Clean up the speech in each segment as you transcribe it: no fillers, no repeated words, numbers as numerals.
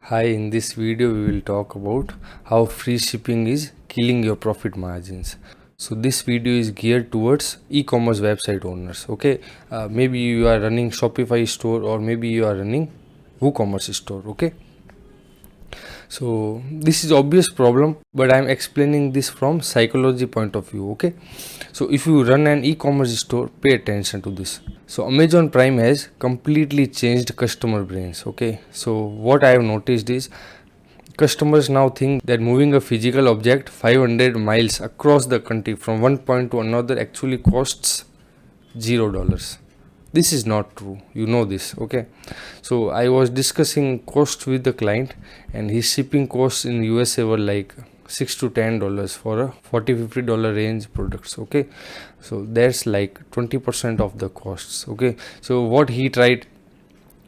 Hi, in this video we will talk about how free shipping is killing your profit margins. So this video is geared towards e-commerce website owners. Okay, maybe you are running Shopify store or maybe you are running WooCommerce store. Okay, so this is obvious problem, but I am explaining this from psychology point of view. Okay, so if you run an e-commerce store, pay attention to this. So Amazon Prime has completely changed customer brains. Okay, so what I have noticed is customers now think that moving a physical object 500 miles across the country from one point to another actually costs $0. This is not true, you know this. Okay, so I was discussing cost with the client, and his shipping costs in USA were like $6 to $10 for a $40-50 range products. Okay, so that's like 20% of the costs. Okay, so what he tried,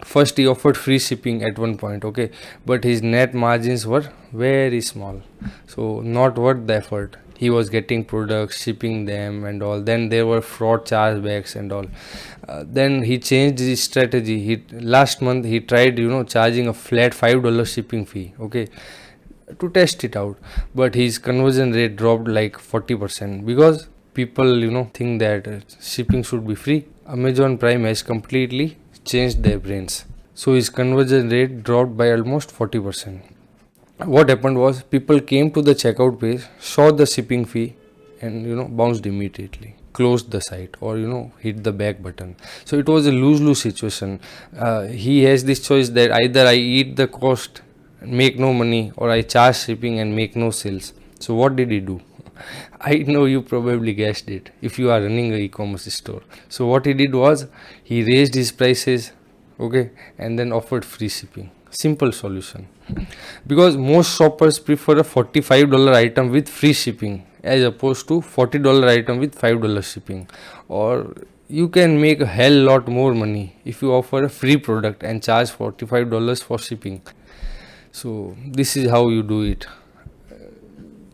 first he offered free shipping at one point. Okay, but his net margins were very small, so not worth the effort. He was getting products, shipping them and all, then there were fraud chargebacks and all. Then he changed his strategy. Last month he tried charging a flat $5 shipping fee, okay, to test it out, but his conversion rate dropped like 40% because people think that shipping should be free. Amazon Prime has completely changed their brains, so his conversion rate dropped by almost 40%. What happened was, people came to the checkout page, saw the shipping fee, and bounced immediately, closed the site, or hit the back button. So it was a lose-lose situation. He has this choice that either I eat the cost, make no money, or I charge shipping and make no sales. So what did he do? I know you probably guessed it if you are running an e-commerce store. So what he did was, he raised his prices, okay, and then offered free shipping. Simple solution. Because most shoppers prefer a $45 item with free shipping as opposed to $40 item with $5 shipping. Or you can make a hell lot more money if you offer a free product and charge $45 for shipping. So this is how you do it.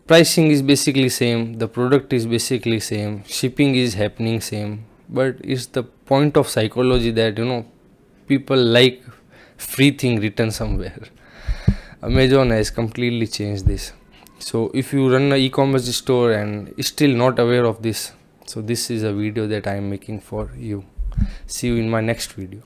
Pricing is basically same, the product is basically same, shipping is happening same, but it's the point of psychology that people like free thing written somewhere. Amazon has completely changed this. So if you run an e-commerce store and still not aware of this, so this is a video that I am making for you. See you in my next video.